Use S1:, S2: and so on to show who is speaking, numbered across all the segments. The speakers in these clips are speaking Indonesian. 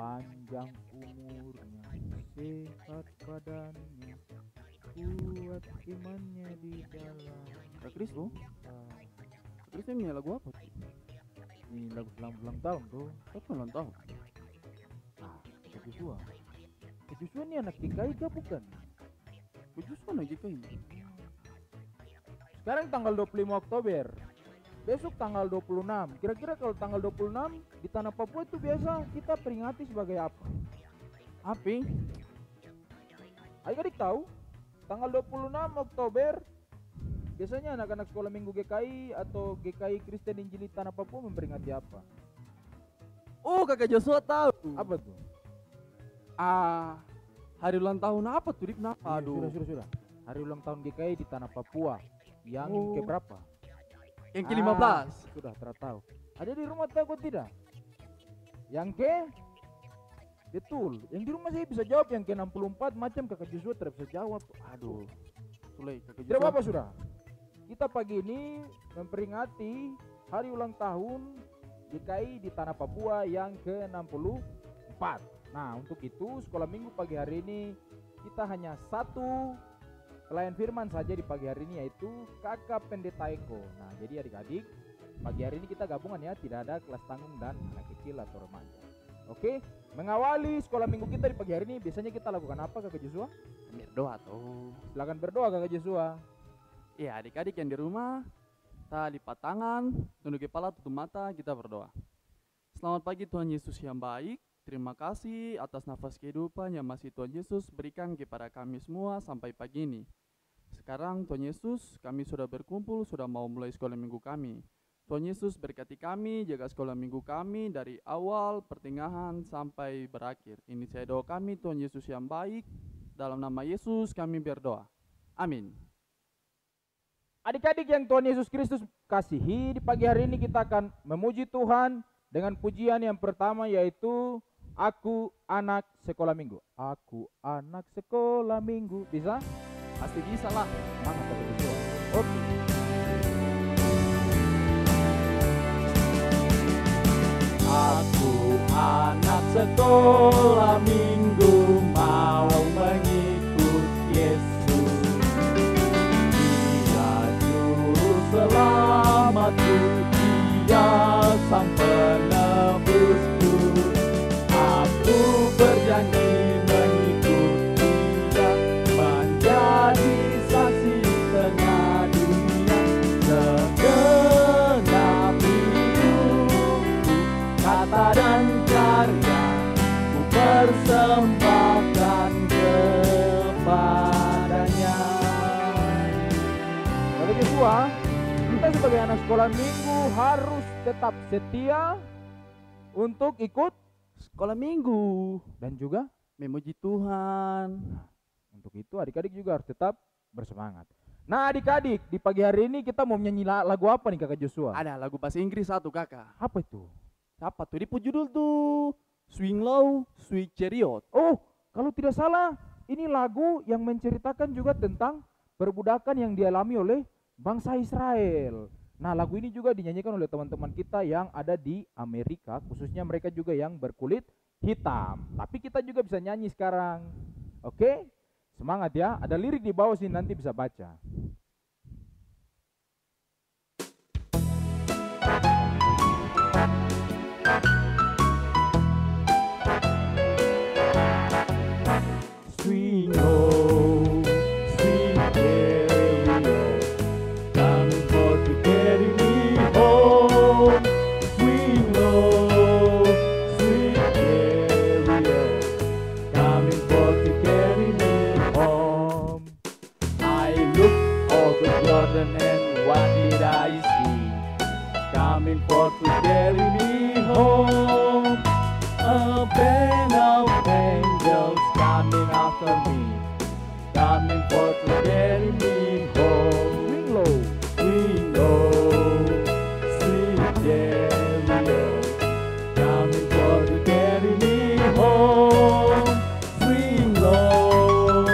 S1: panjang umurnya, sehat badannya, kuat imannya di dalam.
S2: Kak Kris tuh,
S1: Ah,
S2: Kak Kris ini lagu apa tuh?
S1: ini lagu selamat ulang tahun tuh.
S2: Siapa yang ulang tahun?
S1: Ah, Kak Joshua. Kak Joshua ini anak DKI kah bukan?
S2: Kujus mana gitu ini?
S1: Sekarang tanggal 25 Oktober. Besok tanggal 26. Kira-kira kalau tanggal 26 di tanah Papua itu biasa kita peringati sebagai apa?
S2: Apa?
S1: Adik-adik tahu? Tanggal 26 Oktober biasanya anak-anak sekolah minggu GKI atau GKI Kristen Injili Tanah Papua memperingati apa?
S2: Oh, Kakak Joshua tahu.
S1: Apa tuh?
S2: Hari ulang tahun apa tuh? Dik? Kenapa?
S1: Iya,
S2: Aduh.
S1: Sudah. Hari ulang tahun GKI di Tanah Papua. Yang
S2: Oh.
S1: ke berapa?
S2: Yang ke-15.
S1: Sudah tahu. Ada di rumah tahu tidak? Yang ke betul. Yang di rumah saya bisa jawab yang ke 64 macam Kakak Joshua tidak bisa jawab. Aduh.
S2: Sulai, Kakak
S1: Tidak
S2: Joshua.
S1: apa sudah. Kita pagi ini memperingati hari ulang tahun GKI di Tanah Papua yang ke-64. Nah, untuk itu sekolah minggu pagi hari ini kita hanya satu pelayan firman saja di pagi hari ini, yaitu Kakak Pendeta Eko. Nah, jadi adik-adik, pagi hari ini kita gabungan ya, tidak ada kelas tanggung dan anak kecil atau remaja. Oke, mengawali sekolah minggu kita di pagi hari ini biasanya kita lakukan apa Kakak Joshua?
S2: Berdoa tuh.
S1: Silakan berdoa Kakak Joshua.
S2: Iya, adik-adik yang di rumah, kita lipat tangan, tunduk kepala, tutup mata, kita berdoa. Selamat pagi Tuhan Yesus yang baik. Terima kasih atas nafas kehidupan yang masih Tuhan Yesus berikan kepada kami semua sampai pagi ini. Sekarang Tuhan Yesus, kami sudah berkumpul, sudah mau mulai sekolah minggu kami. Tuhan Yesus berkati kami, jaga sekolah minggu kami dari awal, pertengahan, sampai berakhir. Ini saya doa kami, Tuhan Yesus yang baik. Dalam nama Yesus kami berdoa. Amin.
S1: Adik-adik yang Tuhan Yesus Kristus kasihi, di pagi hari ini kita akan memuji Tuhan dengan pujian yang pertama, yaitu Aku Anak Sekolah Minggu. Aku anak sekolah minggu. Bisa?
S2: Pasti bisa lah.
S1: Semangat Kakak Joshua. Oke.
S2: Aku anak sekolah minggu, mau mengikut Yesus. Dia juru selamatku, dia sang penebusku. Aku berjanji mengikut dia, menjadi saksi tengah dunia. Segenap hidupku, kata dan karya, ku persembahkan kepadanya.
S1: Kakak Joshua, kita sebagai anak sekolah minggu harus tetap setia untuk ikut
S2: Sekolah minggu
S1: dan juga
S2: memuji Tuhan.
S1: untuk itu adik-adik juga harus tetap bersemangat. Nah adik-adik, di pagi hari ini kita mau menyanyi lagu apa nih Kakak Joshua?
S2: Ada lagu bahasa Inggris satu kakak.
S1: Apa itu?
S2: Apa tuh? Di judul tuh Swing Low, Sweet Chariot.
S1: Oh, kalau tidak salah, ini lagu yang menceritakan juga tentang perbudakan yang dialami oleh bangsa Israel. Nah, lagu ini juga dinyanyikan oleh teman-teman kita yang ada di Amerika, khususnya mereka juga yang berkulit hitam. Tapi kita juga bisa nyanyi sekarang. Oke? Semangat ya. Ada lirik di bawah sini, nanti bisa baca.
S2: Swing low, sweet chariot, coming forth to carry me home. Swing low, sweet chariot, coming forth to carry me home. I looked over Jordan and what did I see? Coming forth to carry me home. A band of angels coming after me, coming forth to carry me home.
S1: Swing low.
S2: Swing low, sweet chariot, coming forth to carry me home. Swing low,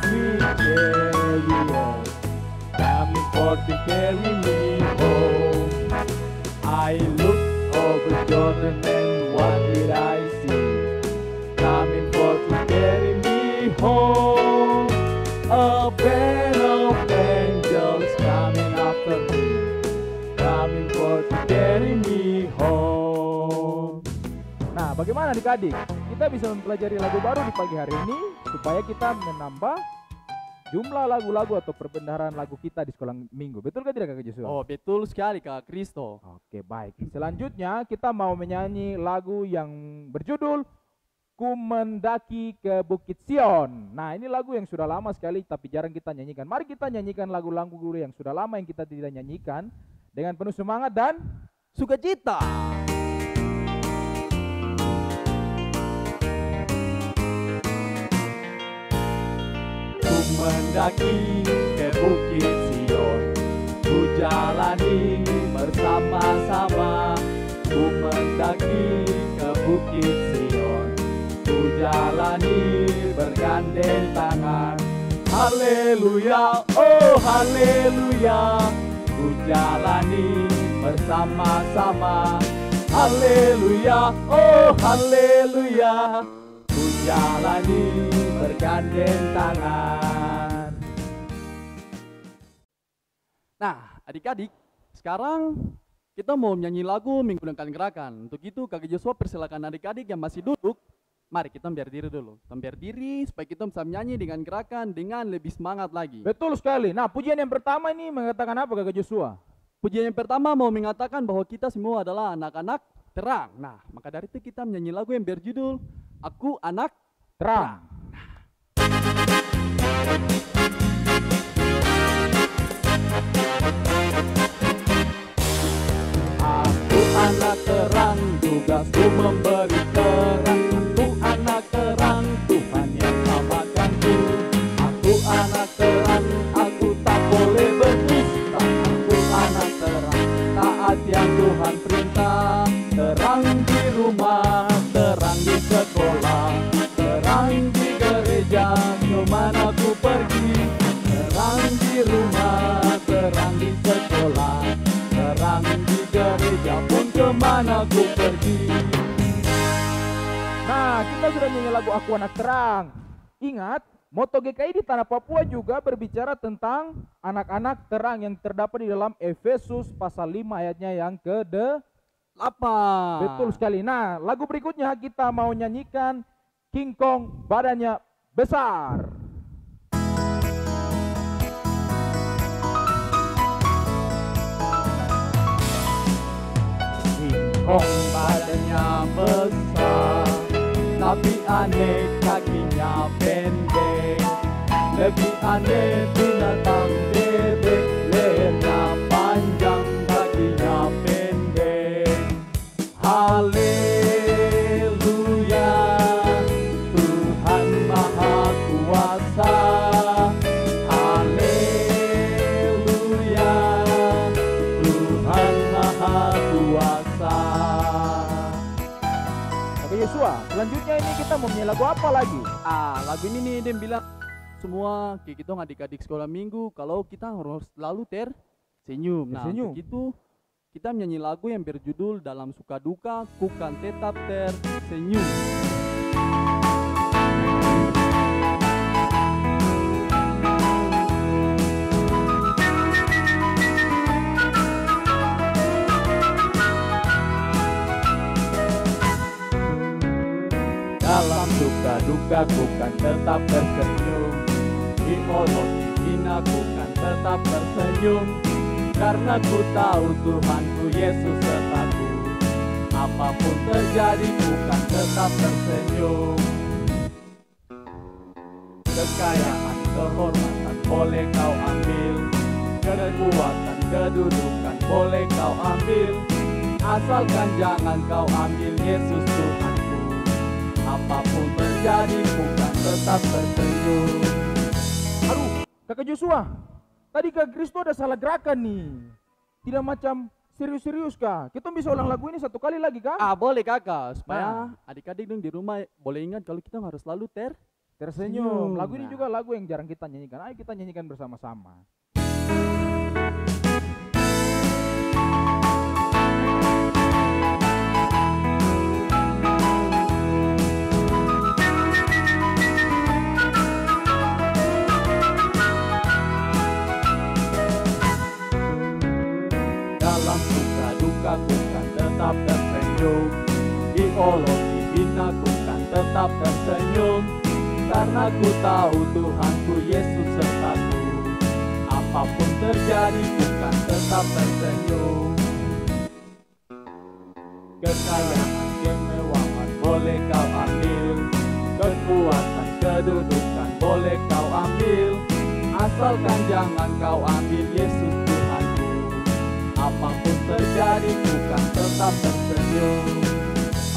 S2: sweet chariot, coming forth to carry me home. I looked over Jordan and what did I see?
S1: Nah, bagaimana adik-adik? Kita bisa mempelajari lagu baru di pagi hari ini supaya kita menambah jumlah lagu-lagu atau perbendaharaan lagu kita di sekolah minggu. Betul kan tidak Kak Joshua?
S2: Oh, betul sekali Kak Kristo.
S1: Oke, baik. Selanjutnya kita mau menyanyi lagu yang berjudul Ku Mendaki ke Bukit Sion. Nah, ini lagu yang sudah lama sekali tapi jarang kita nyanyikan. Mari kita nyanyikan lagu-lagu yang sudah lama yang kita tidak nyanyikan dengan penuh semangat dan
S2: Sukacita. Ku mendaki ke Bukit Sion, ku jalani bersama-sama. Ku mendaki ke Bukit Sion, ku jalani bergandeng tangan. Haleluya, oh haleluya, ku jalani bersama-sama. Haleluya, oh haleluya, ku jalani bergandeng tangan. Nah, adik-adik, sekarang kita mau menyanyi lagu menggunakan gerakan. Untuk itu, Kak Joshua persilakan adik-adik yang masih duduk. Mari kita berdiri dulu. Kita berdiri supaya kita bisa menyanyi dengan gerakan dengan lebih semangat lagi.
S1: betul sekali. Nah, pujian yang pertama ini mengatakan apa Kak Joshua?
S2: Pujian yang pertama mau mengatakan bahwa kita semua adalah anak-anak terang. Nah, maka dari itu kita menyanyi lagu yang berjudul Aku Anak
S1: Terang.
S2: Aku anak terang, tugasku memberi terang. Aku anak terang, Tuhan yang namakanku. Aku anak terang, aku tak boleh berdusta. Aku anak terang, taat yang Tuhan perintah. Terang di rumah, terang di sekolah, terang di gereja, kemana ku pergi. Terang di rumah, terang di sekolah, terang di gereja pun kemana ku pergi.
S1: Nah, kita sudah nyanyi lagu Aku Anak Terang. Ingat, moto GKI di Tanah Papua juga berbicara tentang anak-anak terang yang terdapat di dalam Efesus pasal 5 ayatnya yang ke-8. Betul sekali. Nah, lagu berikutnya kita mau nyanyikan King Kong Badannya Besar.
S2: King Kong badannya besar, tapi aneh kakinya pendek. Lebih aneh binatang bebek, lehernya panjang, kakinya pendek. Haleluya, Tuhan Maha Kuasa. Haleluya, Tuhan Maha Kuasa.
S1: Oke Yosua, selanjutnya ini kita mau nyanyi lagu apa lagi?
S2: Lagu ini nih dia bilang semua kayak kita adik-adik sekolah minggu kalau kita harus selalu tersenyum. Nah,
S1: Tersenyum.
S2: untuk itu kita menyanyi lagu yang berjudul Dalam Suka Duka Ku Kan Tetap Tersenyum. Dalam suka duka ku kan tetap tersenyum, di olok dihina ku kan tetap tersenyum, karena ku tahu Tuhanku Yesus sertaku. Apapun terjadi ku kan tetap tersenyum. Kekayaan, kehormatan boleh kau ambil, kekuatan, kedudukan boleh kau ambil, asalkan jangan kau ambil Yesus Tuhanku. Apapun terjadi, bukan tetap tersenyum.
S1: Aduh, Kakak Joshua, tadi Kak Kristo ada salah gerakan nih. Tidak macam serius-serius Kak. Kita bisa ulang lagu ini satu kali lagi Kak?
S2: Boleh kakak, supaya adik-adik dong di rumah boleh ingat kalau kita harus selalu
S1: Tersenyum. Lagu ini
S2: Nah.
S1: juga lagu yang jarang kita nyanyikan. Ayo kita nyanyikan bersama-sama.
S2: Dalam suka duka ku kan tetap tersenyum, diolok hina ku kan tetap tersenyum, karena ku tahu Tuhanku Yesus sertaku. Apapun terjadi ku kan tetap tersenyum. Kekayaan kemewahan boleh kau ambil, kekuatan kedudukan boleh kau ambil, asalkan jangan kau ambil Yesus Tuhanku. Apapun terjadi ku kan tetap tersenyum.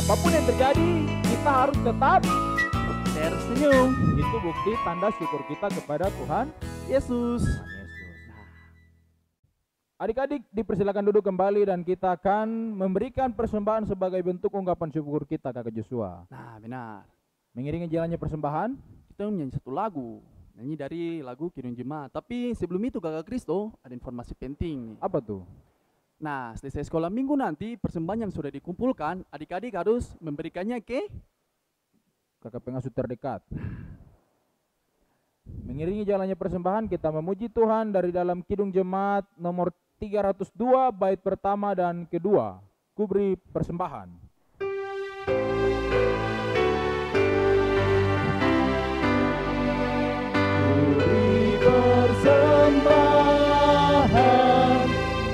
S1: Apapun yang terjadi, kita harus tetap
S2: Tersenyum.
S1: Itu bukti tanda syukur kita kepada Tuhan
S2: Yesus.
S1: Yesus. Adik-adik dipersilakan duduk kembali dan kita akan memberikan persembahan sebagai bentuk ungkapan syukur kita, Kakak Joshua.
S2: Nah, benar.
S1: Mengiringi jalannya persembahan,
S2: Kita menyanyi satu lagu. Nyanyi dari lagu Kidung Jemaat. Tapi sebelum itu Kakak Kristo, ada informasi penting nih.
S1: apa tuh?
S2: Nah, selesai sekolah minggu nanti, persembahan yang sudah dikumpulkan, adik-adik harus memberikannya ke
S1: Kakak pengasuh terdekat. Mengiringi jalannya persembahan, kita memuji Tuhan dari dalam Kidung Jemaat nomor 302 bait pertama dan kedua. Ku beri persembahan. Beri persembahan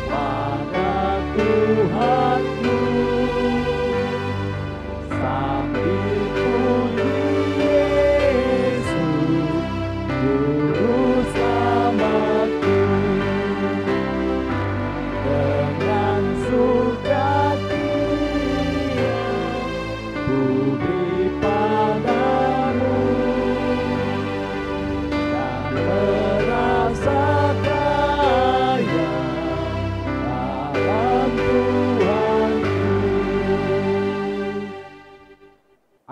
S1: pada Tuhanku, sambil puji Yesus, Juru Selamatku. Dengan sukacita ku beri padamu, dan merasa kaya dalam Tuhanku.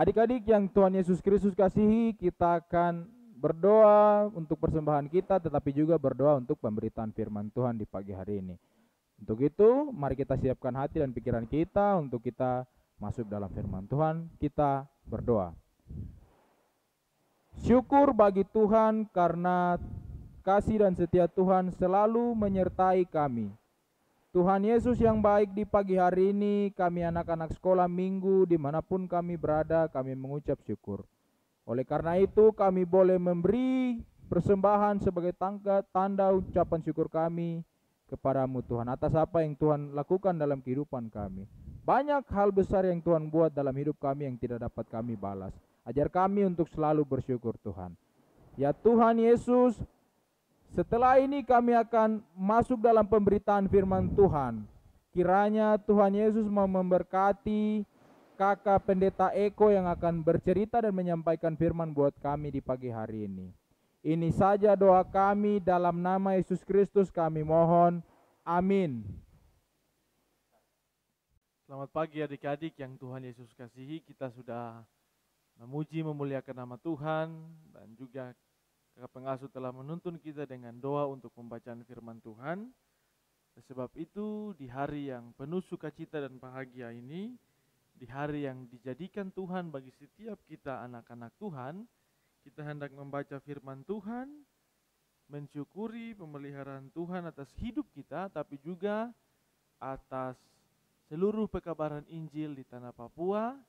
S1: Adik-adik yang Tuhan Yesus Kristus kasihi, kita akan berdoa untuk persembahan kita, tetapi juga berdoa untuk pemberitaan firman Tuhan di pagi hari ini. Untuk itu, mari kita siapkan hati dan pikiran kita untuk kita masuk dalam firman Tuhan. Kita berdoa. Syukur bagi Tuhan karena kasih dan setia Tuhan selalu menyertai kami. Tuhan Yesus yang baik, di pagi hari ini kami anak-anak sekolah minggu dimanapun kami berada, kami mengucap syukur. Oleh karena itu kami boleh memberi persembahan sebagai tanda ucapan syukur kami kepadamu Tuhan, atas apa yang Tuhan lakukan dalam kehidupan kami. Banyak hal besar yang Tuhan buat dalam hidup kami yang tidak dapat kami balas. Ajar kami untuk selalu bersyukur Tuhan. Ya Tuhan Yesus, setelah ini kami akan masuk dalam pemberitaan firman Tuhan. Kiranya Tuhan Yesus mau memberkati Kakak Pendeta Eko yang akan bercerita dan menyampaikan firman buat kami di pagi hari ini. Ini saja doa kami, dalam nama Yesus Kristus kami mohon. Amin.
S3: Selamat pagi adik-adik yang Tuhan Yesus kasihi. Kita sudah memuji memuliakan nama Tuhan, dan juga kakak pengasuh telah menuntun kita dengan doa untuk pembacaan firman Tuhan. Sebab itu di hari yang penuh sukacita dan bahagia ini, di hari yang dijadikan Tuhan bagi setiap kita anak-anak Tuhan, kita hendak membaca firman Tuhan, mensyukuri pemeliharaan Tuhan atas hidup kita, tapi juga atas seluruh pekabaran Injil di tanah Papua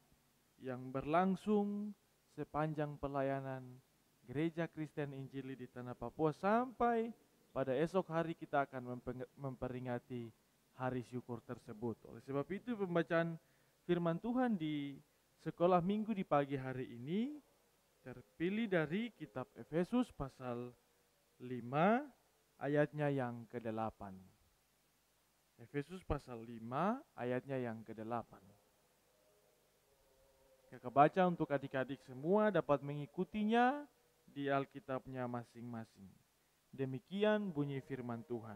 S3: yang berlangsung sepanjang pelayanan Gereja Kristen Injili di tanah Papua, sampai pada esok hari kita akan memperingati hari syukur tersebut. Oleh sebab itu pembacaan firman Tuhan di sekolah minggu di pagi hari ini terpilih dari kitab Efesus pasal 5 ayatnya yang ke-8. Efesus pasal 5 ayatnya yang ke-8. Kakak baca untuk adik-adik semua dapat mengikutinya di Alkitabnya masing-masing. Demikian bunyi firman Tuhan.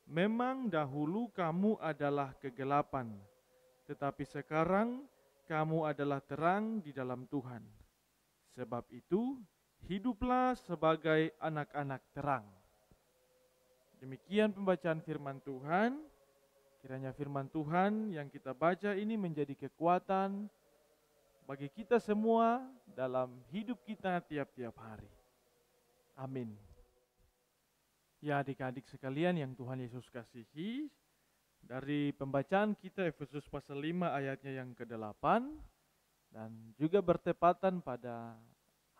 S3: Memang dahulu kamu adalah kegelapan, tetapi sekarang kamu adalah terang di dalam Tuhan. Sebab itu, hiduplah sebagai anak-anak terang. Demikian pembacaan firman Tuhan. Kiranya firman Tuhan yang kita baca ini menjadi kekuatan bagi kita semua dalam hidup kita tiap-tiap hari. Amin. Ya adik-adik sekalian yang Tuhan Yesus kasihi, dari pembacaan kita Efesus pasal 5 ayatnya yang ke-8, Dan juga bertepatan pada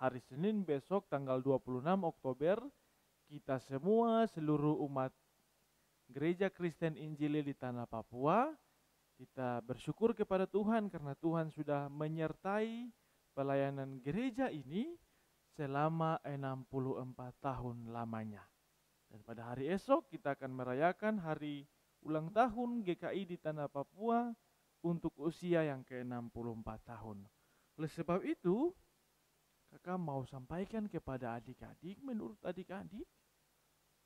S3: hari Senin besok tanggal 26 Oktober, kita semua seluruh umat Gereja Kristen Injili di Tanah Papua, kita bersyukur kepada Tuhan karena Tuhan sudah menyertai pelayanan gereja ini selama 64 tahun lamanya. Dan pada hari esok kita akan merayakan hari ulang tahun GKI di Tanah Papua untuk usia yang ke-64 tahun. Oleh sebab itu, kakak mau sampaikan kepada adik-adik, menurut adik-adik,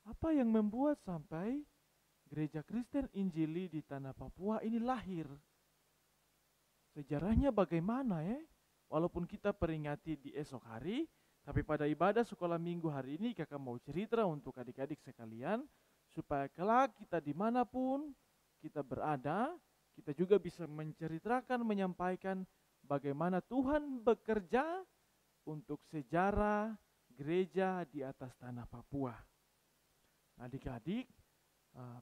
S3: apa yang membuat sampai Gereja Kristen Injili di Tanah Papua ini lahir? Sejarahnya bagaimana ya? Walaupun kita peringati di esok hari, tapi pada ibadah sekolah minggu hari ini kakak mau cerita untuk adik-adik sekalian, supaya kelak kita dimanapun kita berada, kita juga bisa menceritakan, menyampaikan bagaimana Tuhan bekerja untuk sejarah gereja di atas Tanah Papua. Adik-adik,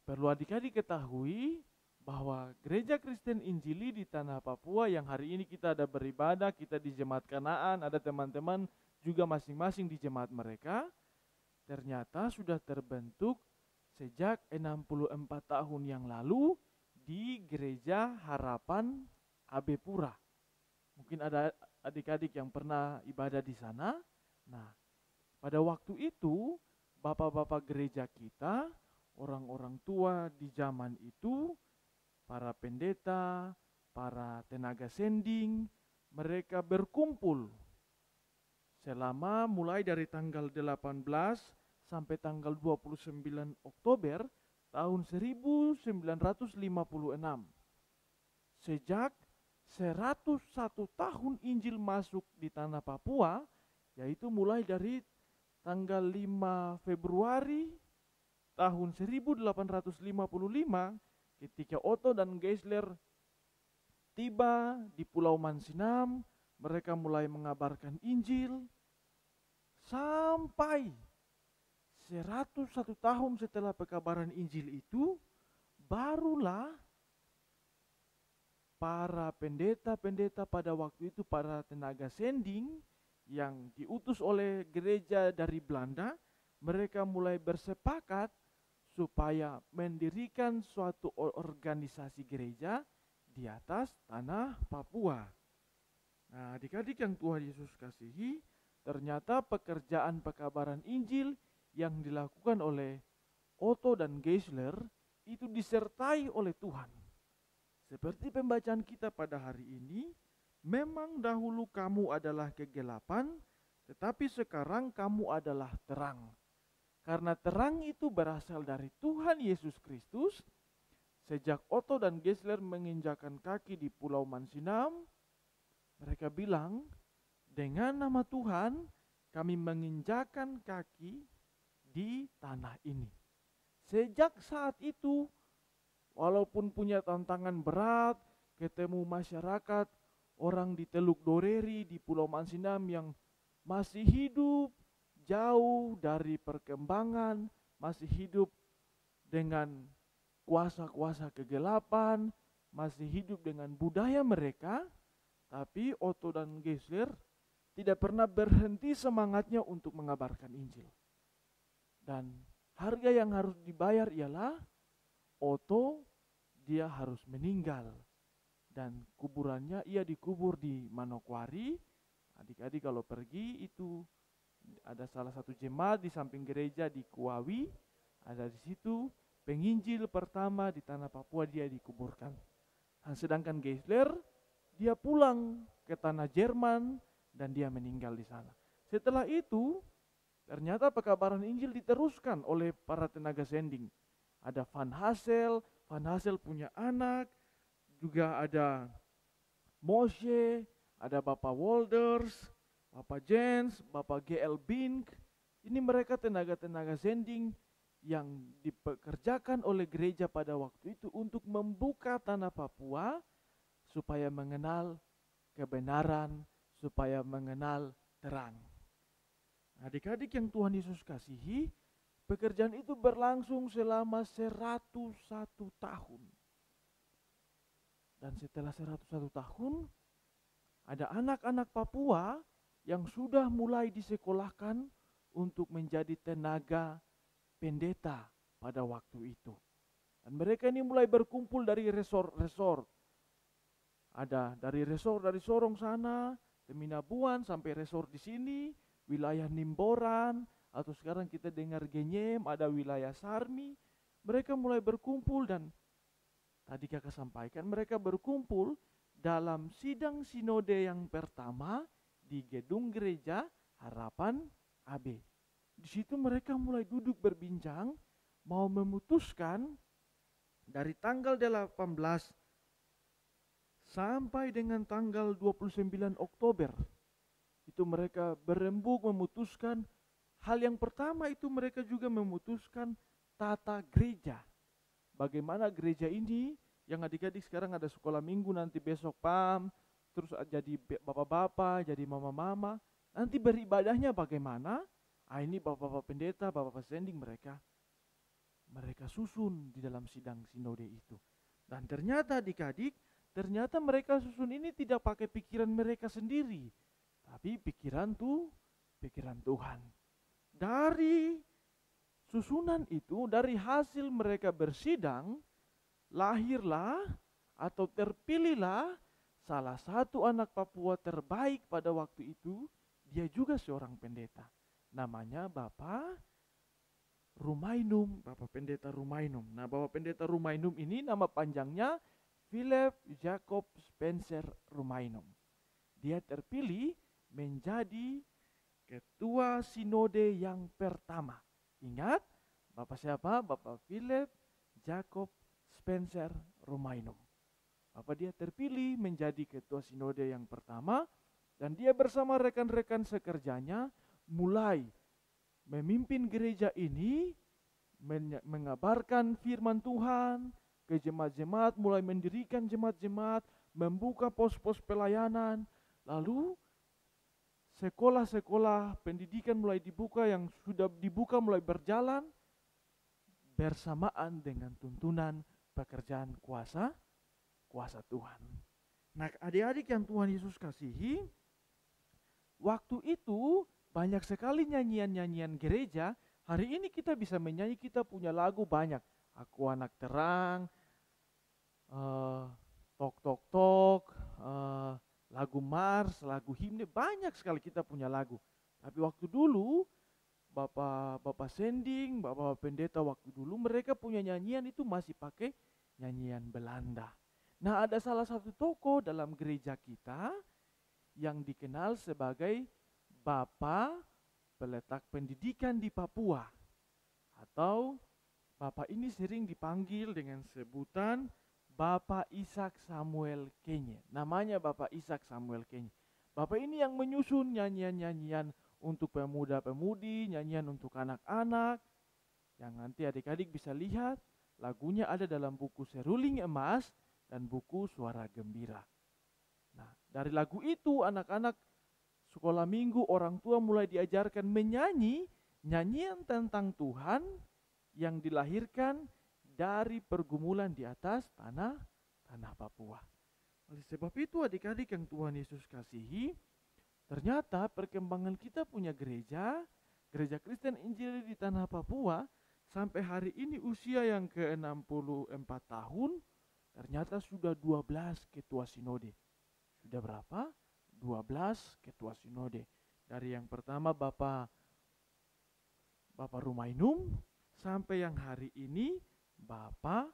S3: perlu adik-adik ketahui bahwa Gereja Kristen Injili di Tanah Papua yang hari ini kita ada beribadah, kita di Jemaat Kanaan, ada teman-teman juga masing-masing di jemaat mereka, ternyata sudah terbentuk sejak 64 tahun yang lalu di Gereja Harapan AB Pura. Mungkin ada adik-adik yang pernah ibadah di sana. Nah, pada waktu itu bapak-bapak gereja kita, orang-orang tua di zaman itu, para pendeta, para tenaga sending, mereka berkumpul selama mulai dari tanggal 18 sampai tanggal 29 Oktober tahun 1956. Sejak 101 tahun Injil masuk di Tanah Papua, yaitu mulai dari tanggal 5 Februari tahun 1855 ketika Otto dan Geisler tiba di Pulau Mansinam, mereka mulai mengabarkan Injil sampai 101 tahun setelah pekabaran Injil itu, barulah para pendeta-pendeta pada waktu itu, para tenaga sending yang diutus oleh gereja dari Belanda, mereka mulai bersepakat supaya mendirikan suatu organisasi gereja di atas Tanah Papua. Nah, adik-adik yang Tuhan Yesus kasihi, ternyata pekerjaan pekabaran Injil yang dilakukan oleh Otto dan Geisler itu disertai oleh Tuhan. Seperti pembacaan kita pada hari ini, memang dahulu kamu adalah kegelapan, tetapi sekarang kamu adalah terang. Karena terang itu berasal dari Tuhan Yesus Kristus. Sejak Otto dan Geisler menginjakan kaki di Pulau Mansinam, mereka bilang, dengan nama Tuhan kami menginjakan kaki di tanah ini. Sejak saat itu, walaupun punya tantangan berat, ketemu masyarakat, orang di Teluk Doreri, di Pulau Mansinam yang masih hidup jauh dari perkembangan, masih hidup dengan kuasa-kuasa kegelapan, masih hidup dengan budaya mereka, tapi Otto dan Geisler tidak pernah berhenti semangatnya untuk mengabarkan Injil. Dan harga yang harus dibayar ialah Otto dia harus meninggal. Dan kuburannya ia dikubur di Manokwari. Adik-adik kalau pergi itu ada salah satu jemaat di samping gereja di Kuawi. Ada di situ penginjil pertama di Tanah Papua dia dikuburkan. Nah, sedangkan Geisler dia pulang ke tanah Jerman dan dia meninggal di sana. Setelah itu ternyata pekabaran Injil diteruskan oleh para tenaga sending. Ada Van Hassel punya anak, juga ada Moshe, ada Bapak Wolders, Bapak Jens, Bapak G.L. Bink. Ini mereka tenaga-tenaga sending yang dipekerjakan oleh gereja pada waktu itu untuk membuka tanah Papua supaya mengenal kebenaran, supaya mengenal terang. Adik-adik yang Tuhan Yesus kasihi, pekerjaan itu berlangsung selama 101 tahun. Dan setelah 101 tahun, ada anak-anak Papua yang sudah mulai disekolahkan untuk menjadi tenaga pendeta pada waktu itu. Dan mereka ini mulai berkumpul dari resort-resort. Ada dari resort dari Sorong sana, Teminabuan sampai resort di sini, wilayah Nimboran, atau sekarang kita dengar Genyem, ada wilayah Sarmi. Mereka mulai berkumpul dan tadi kakak sampaikan mereka berkumpul dalam sidang sinode yang pertama di gedung gereja Harapan AB. Di situ mereka mulai duduk berbincang, mau memutuskan dari tanggal 18 sampai dengan tanggal 29 Oktober. Itu mereka berembuk memutuskan hal yang pertama itu mereka juga memutuskan tata gereja. Bagaimana gereja ini yang adik-adik sekarang ada sekolah minggu, nanti besok PAM, terus jadi bapak-bapak, jadi mama-mama, nanti beribadahnya bagaimana? Ini bapak-bapak pendeta, bapak-bapak sending mereka susun di dalam sidang sinode itu. Dan ternyata adik-adik, ternyata mereka susun ini tidak pakai pikiran mereka sendiri, tapi pikiran Tuhan. Dari susunan itu, dari hasil mereka bersidang, lahirlah atau terpilihlah salah satu anak Papua terbaik pada waktu itu. Dia juga seorang pendeta. Namanya Bapak Rumainum, Bapak Pendeta Rumainum. Nah, Bapak Pendeta Rumainum ini nama panjangnya Philip Jacob Spencer Rumainum. Dia terpilih menjadi ketua sinode yang pertama. Ingat, Bapak siapa? Bapak Philip Jacob Spencer Rumainum. Bapak dia terpilih menjadi ketua sinode yang pertama dan dia bersama rekan-rekan sekerjanya mulai memimpin gereja ini, mengabarkan firman Tuhan ke jemaat-jemaat, mulai mendirikan jemaat-jemaat, membuka pos-pos pelayanan, lalu sekolah-sekolah pendidikan mulai dibuka, yang sudah dibuka mulai berjalan bersamaan dengan tuntunan pekerjaan kuasa Tuhan. Nah, adik-adik yang Tuhan Yesus kasihi, waktu itu banyak sekali nyanyian-nyanyian gereja. Hari ini kita bisa menyanyi, kita punya lagu banyak. Aku anak terang, tok tok tok, lagu Mars, lagu himne, banyak sekali kita punya lagu. Tapi waktu dulu Bapak Sending, Bapak Pendeta waktu dulu mereka punya nyanyian itu masih pakai nyanyian Belanda. Nah, ada salah satu tokoh dalam gereja kita yang dikenal sebagai Bapak Peletak Pendidikan di Papua, atau Bapak ini sering dipanggil dengan sebutan Bapak Ishak Samuel Kenye. Namanya Bapak Ishak Samuel Kenye. Bapak ini yang menyusun nyanyian-nyanyian untuk pemuda-pemudi, nyanyian untuk anak-anak, yang nanti adik-adik bisa lihat lagunya ada dalam buku Seruling Emas dan buku Suara Gembira. Nah, dari lagu itu anak-anak sekolah minggu, orang tua mulai diajarkan menyanyi nyanyian tentang Tuhan yang dilahirkan dari pergumulan di atas tanah Papua. Oleh sebab itu adik-adik yang Tuhan Yesus kasihi, ternyata perkembangan kita punya gereja Kristen Injil di tanah Papua sampai hari ini usia yang ke-64 tahun, ternyata sudah 12 ketua sinode. Sudah berapa? 12 ketua sinode. Dari yang pertama Bapak Rumainum sampai yang hari ini Bapak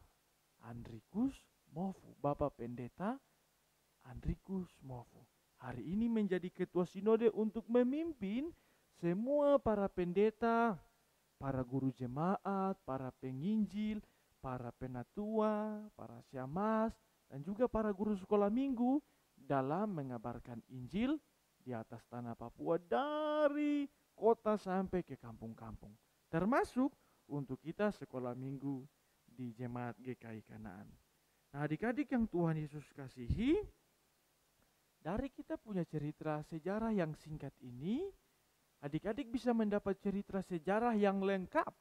S3: Andrikus Mofu, Bapak Pendeta Andrikus Mofu. Hari ini menjadi ketua sinode untuk memimpin semua para pendeta, para guru jemaat, para penginjil, para penatua, para syamas, dan juga para guru sekolah minggu dalam mengabarkan Injil di atas tanah Papua dari kota sampai ke kampung-kampung. Termasuk untuk kita sekolah minggu di Jemaat GKI Kanaan. Nah, adik-adik yang Tuhan Yesus kasihi, dari kita punya cerita sejarah yang singkat ini, adik-adik bisa mendapat cerita sejarah yang lengkap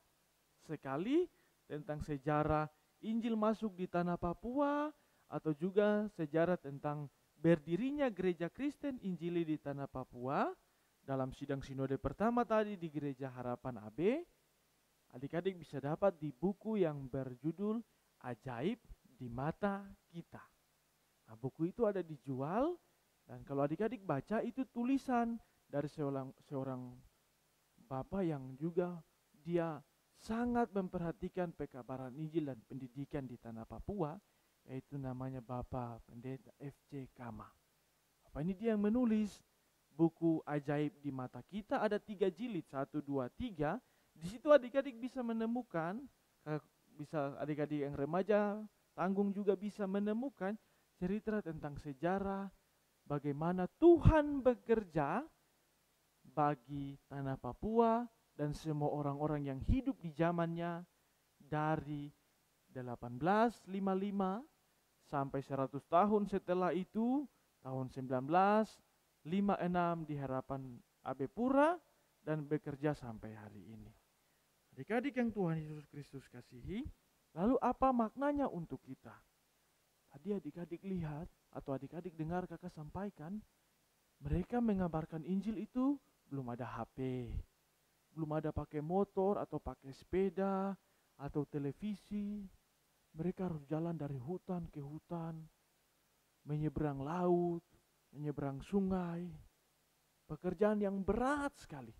S3: sekali tentang sejarah Injil masuk di tanah Papua, atau juga sejarah tentang berdirinya gereja Kristen Injili di tanah Papua dalam sidang sinode pertama tadi di Gereja Harapan AB, adik-adik bisa dapat di buku yang berjudul Ajaib di Mata Kita. Nah, buku itu ada dijual, dan kalau adik-adik baca itu tulisan dari seorang bapak yang juga dia sangat memperhatikan pekabaran Injil dan pendidikan di tanah Papua, yaitu namanya Bapak Pendeta F.C. Kama. Bapak ini dia yang menulis buku Ajaib di Mata Kita, ada 3 jilid, 1, 2, 3. Di situ adik-adik bisa menemukan, bisa adik-adik yang remaja, tanggung juga bisa menemukan cerita tentang sejarah bagaimana Tuhan bekerja bagi tanah Papua dan semua orang-orang yang hidup di zamannya dari 1855 sampai 100 tahun setelah itu, tahun 1956 di Harapan AB Pura dan bekerja sampai hari ini. Adik-adik yang Tuhan Yesus Kristus kasihi, lalu apa maknanya untuk kita? Tadi adik-adik lihat atau adik-adik dengar kakak sampaikan, mereka mengabarkan Injil itu belum ada HP, belum ada pakai motor atau pakai sepeda atau televisi. Mereka harus jalan dari hutan ke hutan, menyeberang laut, menyeberang sungai. Pekerjaan yang berat sekali.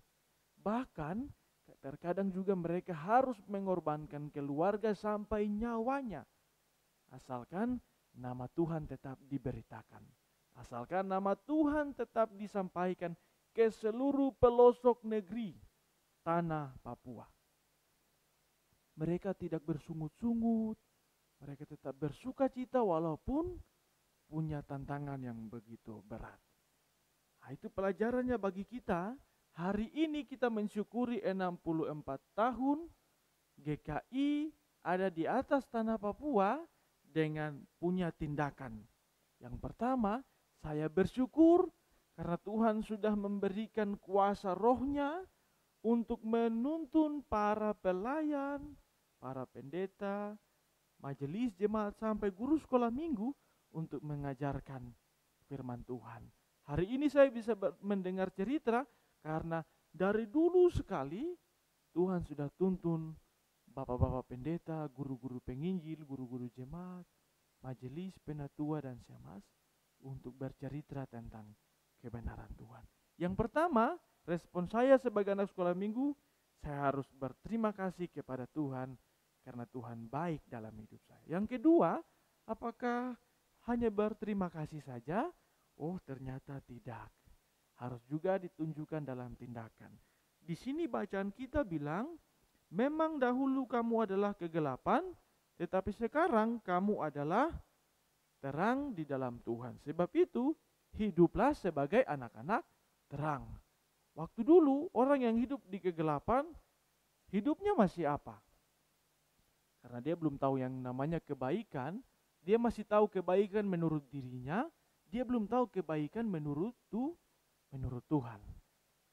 S3: Bahkan terkadang juga mereka harus mengorbankan keluarga sampai nyawanya. Asalkan nama Tuhan tetap diberitakan. Asalkan nama Tuhan tetap disampaikan ke seluruh pelosok negeri tanah Papua. Mereka tidak bersungut-sungut. Mereka tetap bersuka cita walaupun punya tantangan yang begitu berat. Nah, itu pelajarannya bagi kita. Hari ini kita mensyukuri 64 tahun GKI ada di atas tanah Papua dengan punya tindakan. Yang pertama, saya bersyukur karena Tuhan sudah memberikan kuasa rohnya untuk menuntun para pelayan, para pendeta, majelis jemaat sampai guru sekolah minggu untuk mengajarkan firman Tuhan. Hari ini saya bisa mendengar cerita karena dari dulu sekali Tuhan sudah tuntun bapak-bapak pendeta, guru-guru penginjil, guru-guru jemaat, majelis, penatua dan syemasi untuk bercerita tentang kebenaran Tuhan. Yang pertama, respon saya sebagai anak sekolah minggu, saya harus berterima kasih kepada Tuhan karena Tuhan baik dalam hidup saya. Yang kedua, apakah hanya berterima kasih saja? Oh, ternyata tidak. Harus juga ditunjukkan dalam tindakan. Di sini bacaan kita bilang, memang dahulu kamu adalah kegelapan, tetapi sekarang kamu adalah terang di dalam Tuhan. Sebab itu, hiduplah sebagai anak-anak terang. Waktu dulu, orang yang hidup di kegelapan, hidupnya masih apa? Karena dia belum tahu yang namanya kebaikan, dia masih tahu kebaikan menurut dirinya, dia belum tahu kebaikan menurut Tuhan.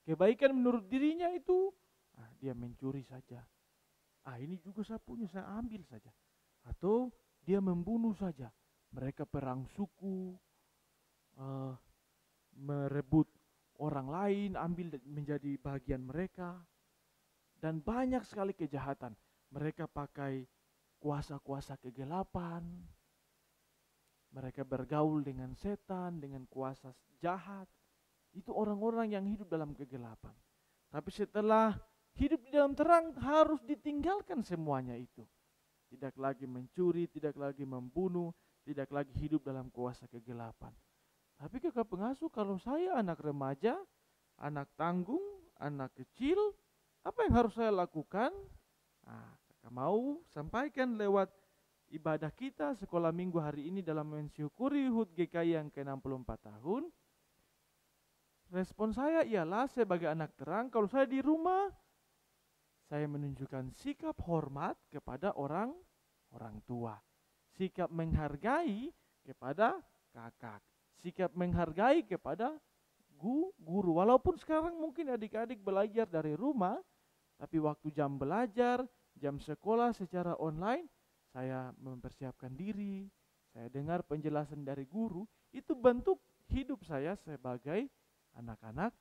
S3: Kebaikan menurut dirinya itu, dia mencuri saja. Ini juga saya punya, saya ambil saja. Atau dia membunuh saja. Mereka perang suku, merebut orang lain, ambil menjadi bagian mereka. Dan banyak sekali kejahatan. Mereka pakai kuasa-kuasa kegelapan. Mereka bergaul dengan setan, dengan kuasa jahat. Itu orang-orang yang hidup dalam kegelapan. Tapi setelah hidup di dalam terang, harus ditinggalkan semuanya itu. Tidak lagi mencuri, tidak lagi membunuh, tidak lagi hidup dalam kuasa kegelapan. Tapi kakak pengasuh, kalau saya anak remaja, anak tanggung, anak kecil, apa yang harus saya lakukan? Kakak mau sampaikan lewat ibadah kita sekolah minggu hari ini dalam mensyukuri HUT GKI yang ke-64 tahun. Respon saya ialah sebagai anak terang, kalau saya di rumah, saya menunjukkan sikap hormat kepada orang tua. Sikap menghargai kepada kakak. Sikap menghargai kepada guru. Walaupun sekarang mungkin adik-adik belajar dari rumah, tapi waktu jam belajar, jam sekolah secara online, saya mempersiapkan diri, saya dengar penjelasan dari guru, itu bentuk hidup saya sebagai anak-anak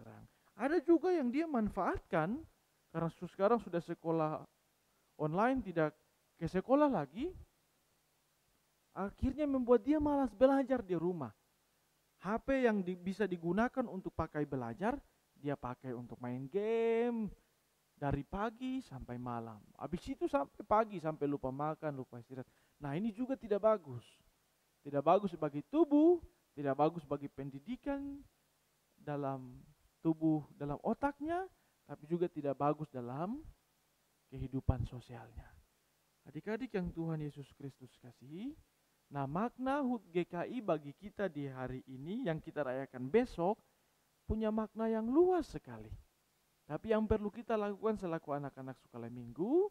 S3: terang. Ada juga yang dia manfaatkan karena sekarang sudah sekolah online, tidak ke sekolah lagi, akhirnya membuat dia malas belajar di rumah. HP yang bisa digunakan untuk pakai belajar, dia pakai untuk main game dari pagi sampai malam. Habis itu sampai pagi, sampai lupa makan, lupa istirahat. Nah, ini juga tidak bagus. Tidak bagus bagi tubuh, tidak bagus bagi pendidikan dalam tubuh, dalam otaknya, tapi juga tidak bagus dalam kehidupan sosialnya. Adik-adik yang Tuhan Yesus Kristus kasihi, nah makna HUT GKI bagi kita di hari ini yang kita rayakan besok punya makna yang luas sekali. Tapi yang perlu kita lakukan selaku anak-anak sekolah minggu,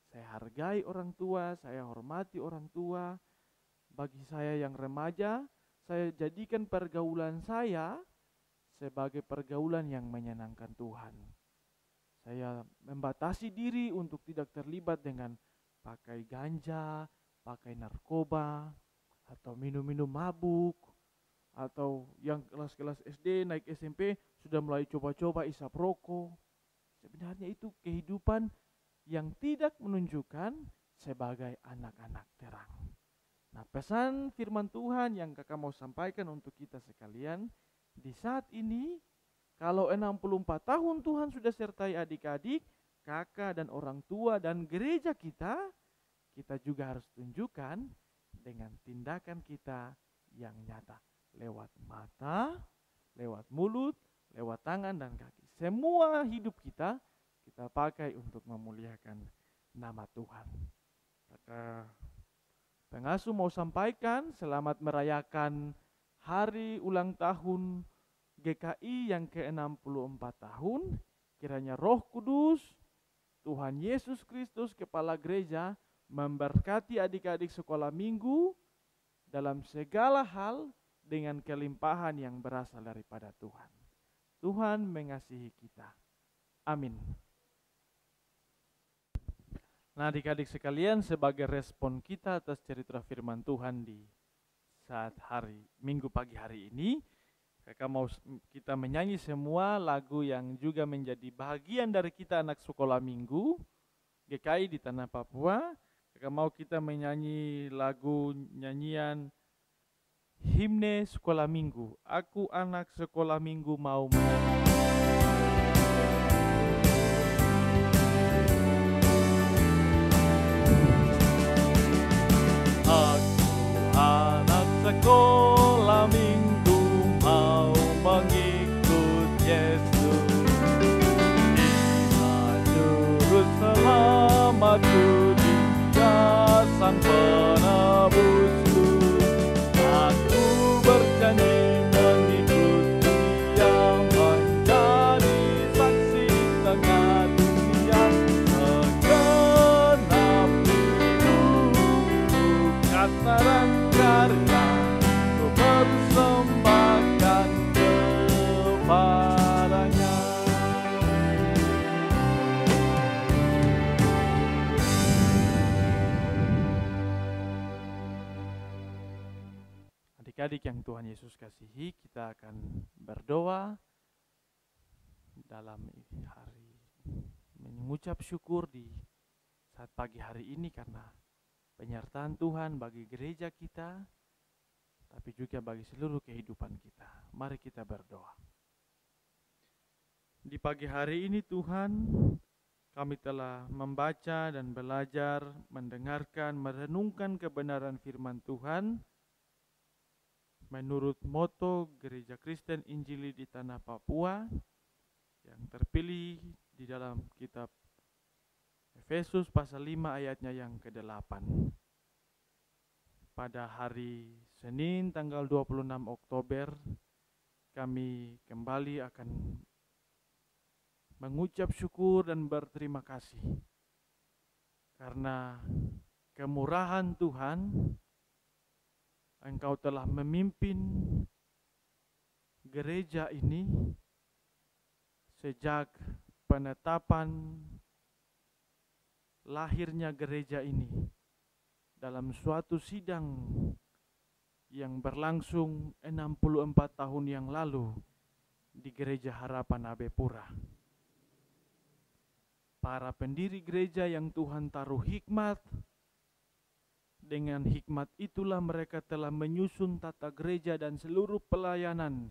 S3: saya hargai orang tua, saya hormati orang tua. Bagi saya yang remaja, saya jadikan pergaulan saya sebagai pergaulan yang menyenangkan Tuhan. Saya membatasi diri untuk tidak terlibat dengan pakai ganja, pakai narkoba, atau minum-minum mabuk, atau yang kelas-kelas SD naik SMP sudah mulai coba-coba isap rokok. Sebenarnya itu kehidupan yang tidak menunjukkan sebagai anak-anak terang. Nah, pesan firman Tuhan yang kakak mau sampaikan untuk kita sekalian, di saat ini, kalau 64 tahun Tuhan sudah sertai adik-adik, kakak dan orang tua dan gereja kita juga harus tunjukkan dengan tindakan kita yang nyata. Lewat mata, lewat mulut, lewat tangan dan kaki. Semua hidup kita pakai untuk memuliakan nama Tuhan. Kakak pengasuh mau sampaikan selamat merayakan hari ulang tahun GKI yang ke-64 tahun. Kiranya Roh Kudus, Tuhan Yesus Kristus, Kepala Gereja, memberkati adik-adik sekolah minggu dalam segala hal dengan kelimpahan yang berasal daripada Tuhan. Tuhan mengasihi kita. Amin. Nah, adik-adik sekalian, sebagai respon kita atas cerita firman Tuhan di saat hari Minggu pagi hari ini, kakak mau kita menyanyi semua lagu yang juga menjadi bagian dari kita anak sekolah minggu GKI di Tanah Papua. Kakak mau kita menyanyi lagu nyanyian himne sekolah minggu. Aku anak sekolah minggu mau menyanyi. Aku anak sekolah minggu mau mengikut Yesus. Dia juru selamatku, Dia sang penebusku. Aku berjanji mengikut Dia, menjadi saksi tengah dunia. Segenap hidup kata dan karya ku persembahkan kepadanya. Adik-adik yang Tuhan Yesus kasihi, kita akan berdoa dalam hari mengucap syukur di saat pagi hari ini karena penyertaan Tuhan bagi gereja kita, tapi juga bagi seluruh kehidupan kita. Mari kita berdoa. Di pagi hari ini Tuhan, kami telah membaca dan belajar, mendengarkan, merenungkan kebenaran firman Tuhan menurut moto Gereja Kristen Injili di Tanah Papua yang terpilih di dalam kitab Efesus pasal 5 ayatnya yang ke-8. Pada hari Senin tanggal 26 Oktober kami kembali akan mengucap syukur dan berterima kasih karena kemurahan Tuhan. Engkau telah memimpin gereja ini sejak penetapan lahirnya gereja ini dalam suatu sidang yang berlangsung 64 tahun yang lalu di Gereja Harapan Abepura. Para pendiri gereja yang Tuhan taruh hikmat, dengan hikmat itulah mereka telah menyusun tata gereja dan seluruh pelayanan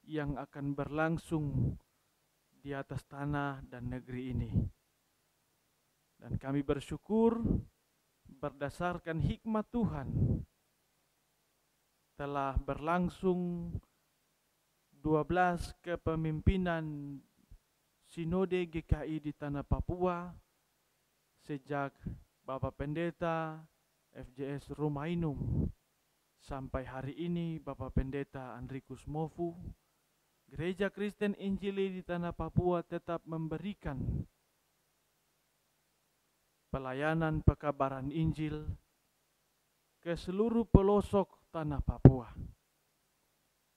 S3: yang akan berlangsung di atas tanah dan negeri ini. Dan kami bersyukur berdasarkan hikmat Tuhan telah berlangsung 12 kepemimpinan Sinode GKI di Tanah Papua sejak Bapak Pendeta FJS Rumainum sampai hari ini Bapak Pendeta Andrikus Mofu. Gereja Kristen Injili di Tanah Papua tetap memberikan pelayanan pekabaran Injil ke seluruh pelosok Tanah Papua.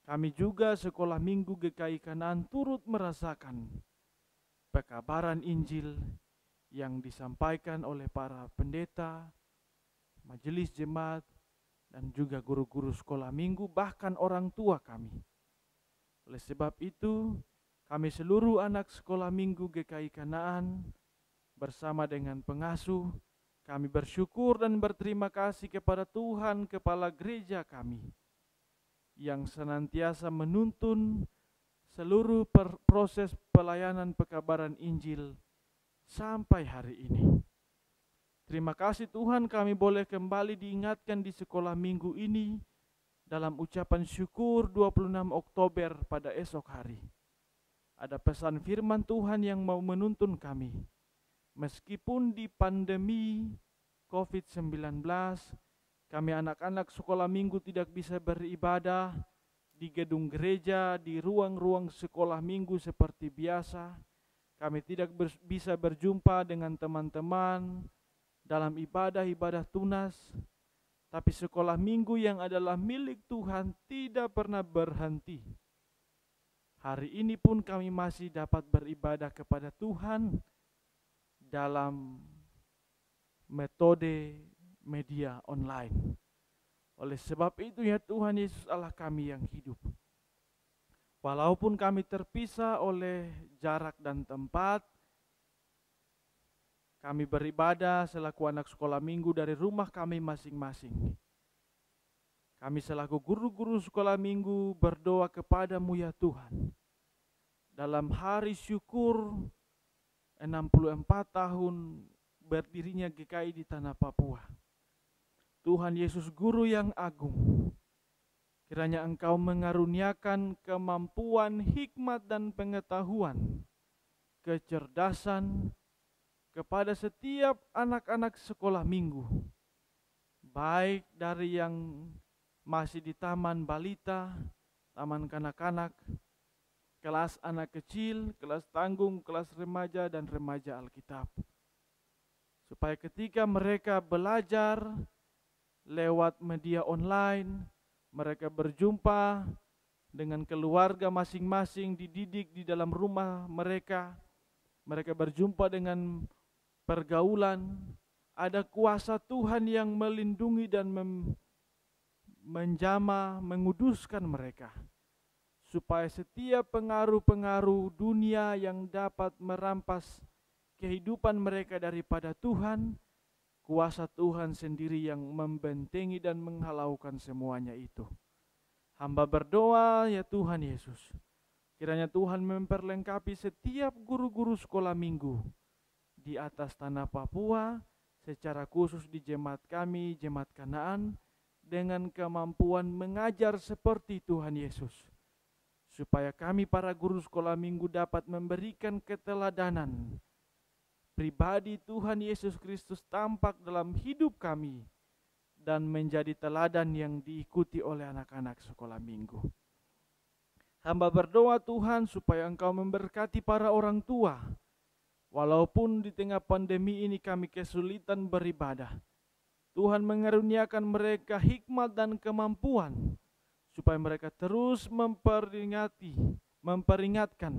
S3: Kami juga Sekolah Minggu GKI Kanaan turut merasakan pekabaran Injil yang disampaikan oleh para pendeta, majelis jemaat, dan juga guru-guru sekolah minggu, bahkan orang tua kami. Oleh sebab itu, kami seluruh anak sekolah minggu GKI Kanaan bersama dengan pengasuh, kami bersyukur dan berterima kasih kepada Tuhan Kepala Gereja kami yang senantiasa menuntun seluruh proses pelayanan pekabaran Injil sampai hari ini. Terima kasih Tuhan, kami boleh kembali diingatkan di sekolah minggu ini dalam ucapan syukur 26 Oktober pada esok hari. Ada pesan firman Tuhan yang mau menuntun kami. Meskipun di pandemi COVID-19, kami anak-anak sekolah minggu tidak bisa beribadah di gedung gereja, di ruang-ruang sekolah minggu seperti biasa. Kami tidak bisa berjumpa dengan teman-teman dalam ibadah-ibadah tunas, tapi sekolah minggu yang adalah milik Tuhan tidak pernah berhenti. Hari ini pun kami masih dapat beribadah kepada Tuhan dalam metode media online. Oleh sebab itu ya Tuhan Yesus Allah kami yang hidup. Walaupun kami terpisah oleh jarak dan tempat, kami beribadah selaku anak sekolah minggu dari rumah kami masing-masing. Kami selaku guru-guru sekolah minggu berdoa kepadamu ya Tuhan. Dalam hari syukur 64 tahun berdirinya GKI di Tanah Papua. Tuhan Yesus Guru yang agung, kiranya Engkau mengaruniakan kemampuan, hikmat dan pengetahuan, kecerdasan, kepada setiap anak-anak sekolah minggu, baik dari yang masih di taman balita, taman kanak-kanak, kelas anak kecil, kelas tanggung, kelas remaja, dan remaja Alkitab. Supaya ketika mereka belajar lewat media online, mereka berjumpa dengan keluarga masing-masing, dididik di dalam rumah mereka, mereka berjumpa dengan pergaulan, ada kuasa Tuhan yang melindungi dan menjamah, menguduskan mereka. Supaya setiap pengaruh-pengaruh dunia yang dapat merampas kehidupan mereka daripada Tuhan, kuasa Tuhan sendiri yang membentengi dan menghalaukan semuanya itu. Hamba berdoa ya Tuhan Yesus, kiranya Tuhan memperlengkapi setiap guru-guru sekolah minggu di atas tanah Papua, secara khusus di jemaat kami, jemaat Kanaan, dengan kemampuan mengajar seperti Tuhan Yesus. Supaya kami para guru sekolah minggu dapat memberikan keteladanan. Pribadi Tuhan Yesus Kristus tampak dalam hidup kami dan menjadi teladan yang diikuti oleh anak-anak sekolah minggu. Hamba berdoa Tuhan supaya Engkau memberkati para orang tua. Walaupun di tengah pandemi ini kami kesulitan beribadah, Tuhan mengaruniakan mereka hikmat dan kemampuan, supaya mereka terus memperingatkan,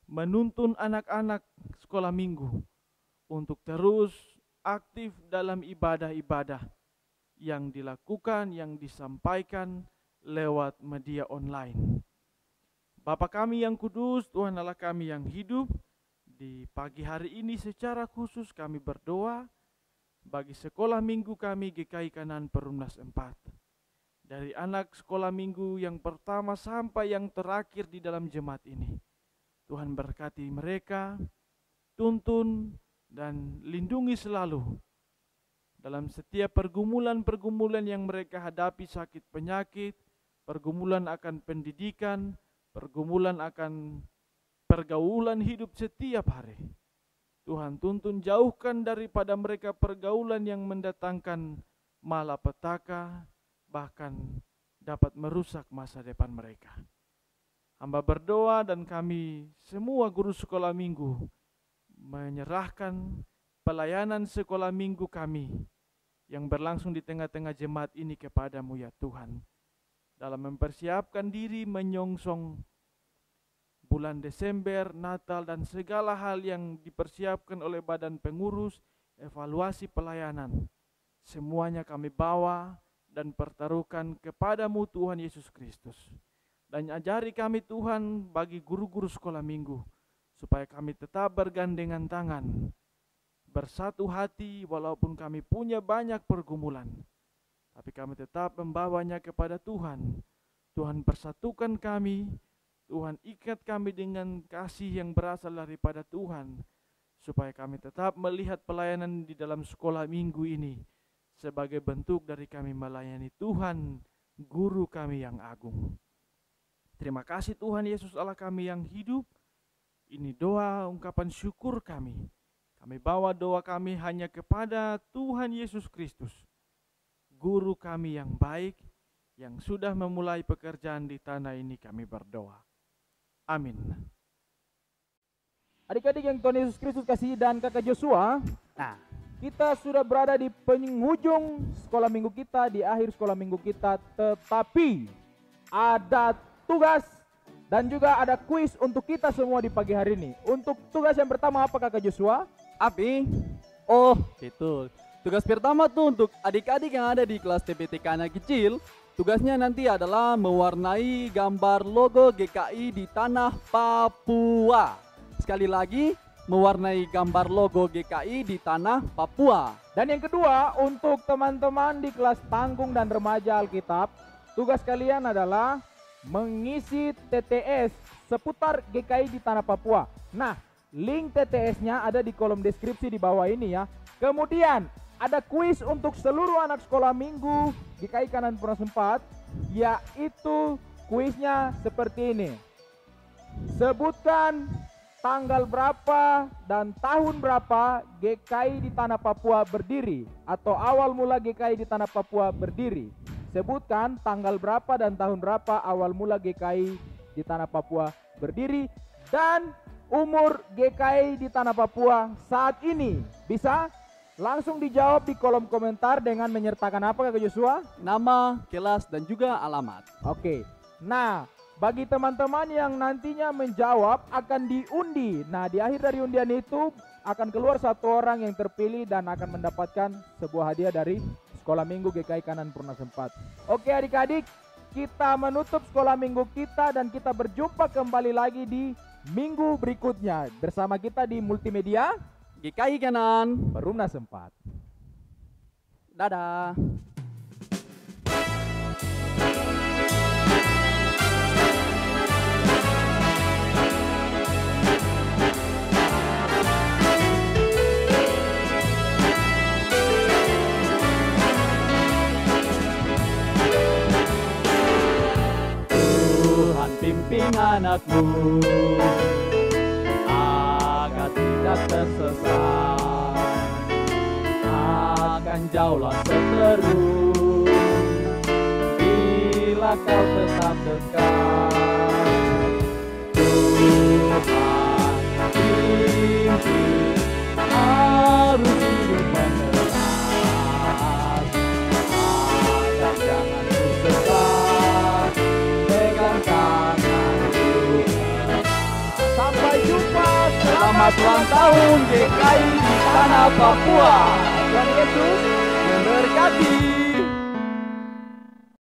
S3: menuntun anak-anak sekolah minggu, untuk terus aktif dalam ibadah-ibadah yang dilakukan, yang disampaikan lewat media online. Bapa kami yang kudus, Tuhan Allah kami yang hidup, di pagi hari ini secara khusus kami berdoa bagi sekolah minggu kami GKI Kanan Perumnas 4. Dari anak sekolah minggu yang pertama sampai yang terakhir di dalam jemaat ini. Tuhan berkati mereka, tuntun dan lindungi selalu dalam setiap pergumulan-pergumulan yang mereka hadapi, sakit penyakit, pergumulan akan pendidikan, pergumulan akan pergaulan hidup setiap hari. Tuhan tuntun, jauhkan daripada mereka pergaulan yang mendatangkan malapetaka, bahkan dapat merusak masa depan mereka. Hamba berdoa dan kami semua guru sekolah minggu menyerahkan pelayanan sekolah minggu kami yang berlangsung di tengah-tengah jemaat ini kepadamu ya Tuhan. Dalam mempersiapkan diri menyongsong bulan Desember, Natal, dan segala hal yang dipersiapkan oleh badan pengurus, evaluasi pelayanan. Semuanya kami bawa dan pertaruhkan kepadamu Tuhan Yesus Kristus. Dan ajari kami Tuhan bagi guru-guru sekolah minggu, supaya kami tetap bergandengan tangan, bersatu hati walaupun kami punya banyak pergumulan. Tapi kami tetap membawanya kepada Tuhan. Tuhan persatukan kami, Tuhan ikat kami dengan kasih yang berasal daripada Tuhan, supaya kami tetap melihat pelayanan di dalam sekolah minggu ini sebagai bentuk dari kami melayani Tuhan, Guru kami yang agung. Terima kasih Tuhan Yesus Allah kami yang hidup. Ini doa ungkapan syukur kami. Kami bawa doa kami hanya kepada Tuhan Yesus Kristus, Guru kami yang baik, yang sudah memulai pekerjaan di tanah ini, kami berdoa. Amin.
S1: Adik-adik yang Tuhan Yesus Kristus kasih dan kakak Joshua, nah, kita sudah berada di penghujung sekolah minggu kita, di akhir sekolah minggu kita, tetapi ada tugas dan juga ada kuis untuk kita semua di pagi hari ini. Untuk tugas yang pertama apa kakak Joshua?
S2: Abi? Oh, betul. Tugas pertama tuh untuk adik-adik yang ada di kelas TPTK anak kecil, tugasnya nanti adalah mewarnai gambar logo GKI di tanah Papua. Sekali lagi, mewarnai gambar logo GKI di tanah Papua.
S1: Dan yang kedua, untuk teman-teman di kelas tanggung dan remaja Alkitab, tugas kalian adalah mengisi TTS seputar GKI di tanah Papua. Nah, link TTS-nya ada di kolom deskripsi di bawah ini ya. Kemudian ada kuis untuk seluruh anak sekolah minggu GKI Kanan Perumnas 4, yaitu kuisnya seperti ini. Sebutkan tanggal berapa dan tahun berapa GKI di tanah Papua berdiri, atau awal mula GKI di tanah Papua berdiri. Sebutkan tanggal berapa dan tahun berapa awal mula GKI di tanah Papua berdiri, dan umur GKI di tanah Papua saat ini. Bisa langsung dijawab di kolom komentar dengan menyertakan apa kakak Joshua?
S2: Nama, kelas, dan juga alamat.
S1: Oke. Nah, bagi teman-teman yang nantinya menjawab akan diundi. Nah, di akhir dari undian itu akan keluar satu orang yang terpilih dan akan mendapatkan sebuah hadiah dari sekolah minggu GKI Kanan Perumnas 4. Oke adik-adik, kita menutup sekolah minggu kita dan kita berjumpa kembali lagi di minggu berikutnya bersama kita di multimedia
S2: GKI Kanan
S1: Perumnas 4.
S2: Dadah. Tuhan pimpin anakmu agar tidak tersesat, akan jauhlah seteru bila kau tetap dekat. Tuhan pimpin arus hidup meneras, agar jangan tersesat, pegang tangan Tuhan.
S1: Sampai jumpa.
S2: Selamat ulang tahun GKI di tanah Papua. Yesus memberkati.